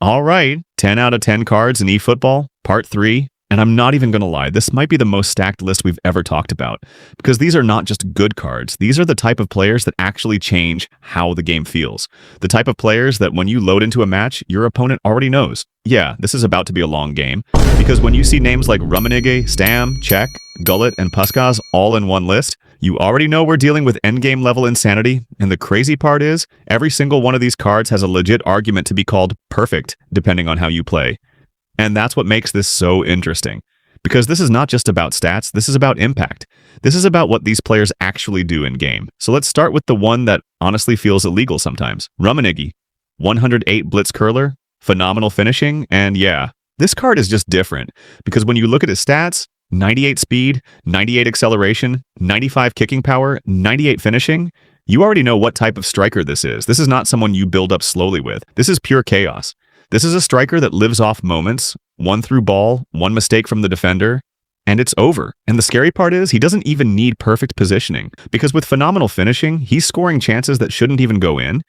All right, 10 out of 10 cards in eFootball, Part 3. And I'm not even going to lie, this might be the most stacked list we've ever talked about. Because these are not just good cards, these are the type of players that actually change how the game feels. The type of players that when you load into a match, your opponent already knows. Yeah, this is about to be a long game. Because when you see names like Rummenigge, Stam, Čech, Gullit, and Puskás all in one list, you already know we're dealing with endgame level insanity, and the crazy part is, every single one of these cards has a legit argument to be called perfect, depending on how you play. And that's what makes this so interesting. Because this is not just about stats, this is about impact. This is about what these players actually do in game. So let's start with the one that honestly feels illegal sometimes. Rummenigge, 108 blitz curler, phenomenal finishing, and yeah, this card is just different. Because when you look at his stats, 98 speed, 98 acceleration, 95 kicking power, 98 finishing, you already know what type of striker this is. This is not someone you build up slowly with. This is pure chaos. This is a striker that lives off moments, one through ball, one mistake from the defender, and it's over. And the scary part is he doesn't even need perfect positioning, because with phenomenal finishing, he's scoring chances that shouldn't even go in,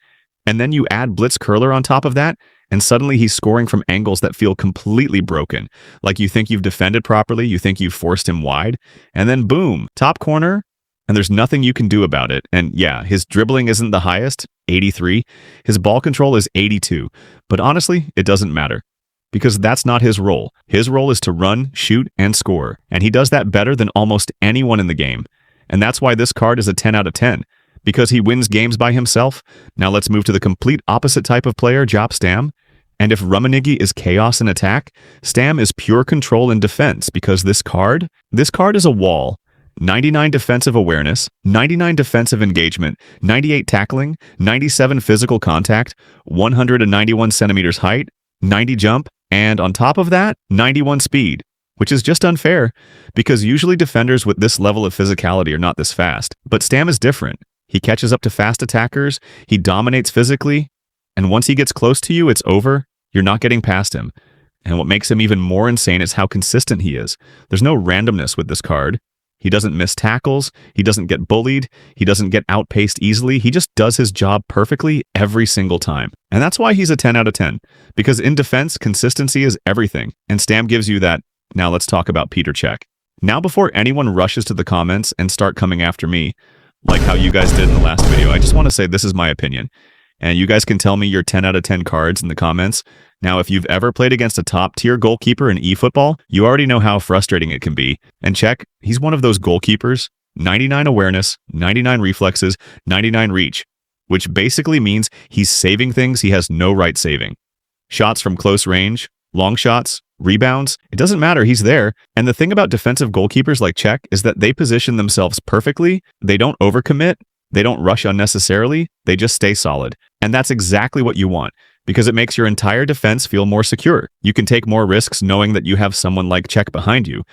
and then you add blitz curler on top of that, and suddenly he's scoring from angles that feel completely broken. Like you think you've defended properly, you think you've forced him wide, and then boom, top corner, and there's nothing you can do about it. And yeah, his dribbling isn't the highest, 83. His ball control is 82. But honestly, it doesn't matter. Because that's not his role. His role is to run, shoot, and score. And he does that better than almost anyone in the game. And that's why this card is a 10 out of 10. Because he wins games by himself. Now let's move to the complete opposite type of player, Jaap Stam. And if Rummenigge is chaos in attack, Stam is pure control in defense. Because this card is a wall. 99 defensive awareness, 99 defensive engagement, 98 tackling, 97 physical contact, 191 centimeters height, 90 jump, and on top of that, 91 speed, which is just unfair because usually defenders with this level of physicality are not this fast. But Stam is different. He catches up to fast attackers, he dominates physically, and once he gets close to you, it's over. You're not getting past him. And what makes him even more insane is how consistent he is. There's no randomness with this card. He doesn't miss tackles, he doesn't get bullied, he doesn't get outpaced easily, he just does his job perfectly every single time. And that's why he's a 10 out of 10, because in defense, consistency is everything, and Stam gives you that. Now let's talk about Petr Čech. Now before anyone rushes to the comments and start coming after me, like how you guys did in the last video, I just want to say this is my opinion. And you guys can tell me your 10 out of 10 cards in the comments. Now, if you've ever played against a top-tier goalkeeper in eFootball, you already know how frustrating it can be. And Čech, he's one of those goalkeepers, 99 awareness, 99 reflexes, 99 reach, which basically means he's saving things he has no right saving. Shots from close range, long shots, rebounds, it doesn't matter, he's there. And the thing about defensive goalkeepers like Čech is that they position themselves perfectly, they don't overcommit, they don't rush unnecessarily, they just stay solid. And that's exactly what you want, because it makes your entire defense feel more secure. You can take more risks knowing that you have someone like Čech behind you.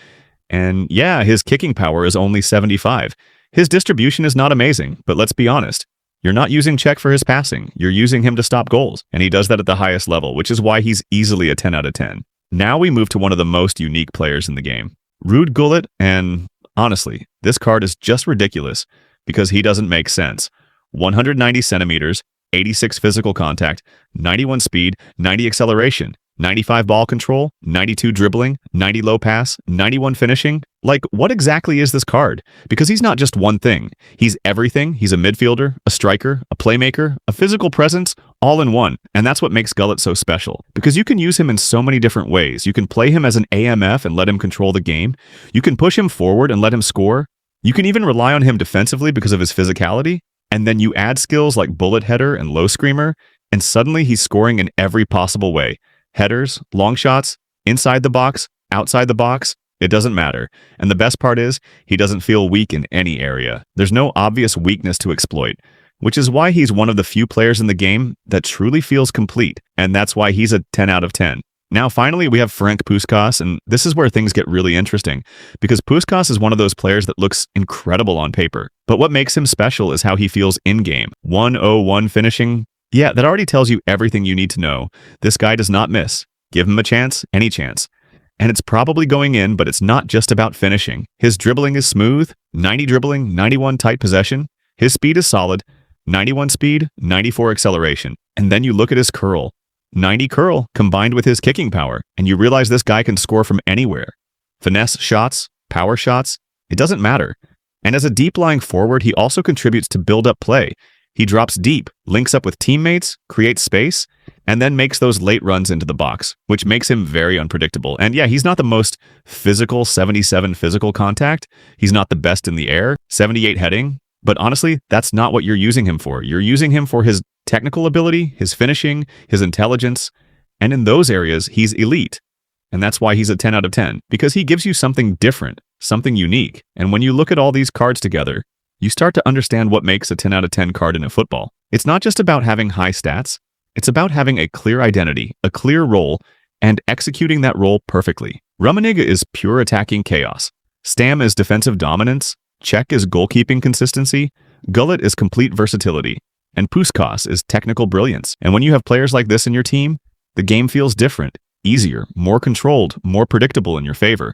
And yeah, his kicking power is only 75. His distribution is not amazing, but let's be honest. You're not using Čech for his passing, you're using him to stop goals, and he does that at the highest level, which is why he's easily a 10 out of 10. Now we move to one of the most unique players in the game, Ruud Gullit, and honestly, this card is just ridiculous because he doesn't make sense. 190 centimeters, 86 physical contact, 91 speed, 90 acceleration, 95 ball control, 92 dribbling, 90 low pass, 91 finishing. Like, what exactly is this card? Because he's not just one thing. He's everything. He's a midfielder, a striker, a playmaker, a physical presence, all in one. And that's what makes Gullit so special. Because you can use him in so many different ways. You can play him as an AMF and let him control the game. You can push him forward and let him score. You can even rely on him defensively because of his physicality. And then you add skills like bullet header and low screamer, and suddenly he's scoring in every possible way. Headers, long shots, inside the box, outside the box, it doesn't matter. And the best part is, he doesn't feel weak in any area. There's no obvious weakness to exploit, which is why he's one of the few players in the game that truly feels complete, and that's why he's a 10 out of 10. Now, finally, we have Ferenc Puskás, and this is where things get really interesting, because Puskás is one of those players that looks incredible on paper. But what makes him special is how he feels in-game. 101 finishing. Yeah, that already tells you everything you need to know. This guy does not miss. Give him a chance, any chance. And it's probably going in, but it's not just about finishing. His dribbling is smooth, 90 dribbling, 91 tight possession. His speed is solid, 91 speed, 94 acceleration. And then you look at his curl. 90 curl combined with his kicking power, and you realize this guy can score from anywhere. Finesse shots, power shots, it doesn't matter. And as a deep-lying forward, he also contributes to build-up play. He drops deep, links up with teammates, creates space, and then makes those late runs into the box, which makes him very unpredictable. And yeah, he's not the most physical, 77 physical contact. He's not the best in the air, 78 heading. But honestly, that's not what you're using him for. You're using him for his technical ability, his finishing, his intelligence, and in those areas, he's elite. And that's why he's a 10 out of 10, because he gives you something different, something unique. And when you look at all these cards together, you start to understand what makes a 10 out of 10 card in efootball. It's not just about having high stats, it's about having a clear identity, a clear role, and executing that role perfectly. Rummenigge is pure attacking chaos. Stam is defensive dominance. Čech is goalkeeping consistency. Gullit is complete versatility. And Puskás is technical brilliance. And when you have players like this in your team, the game feels different, easier, more controlled, more predictable in your favor.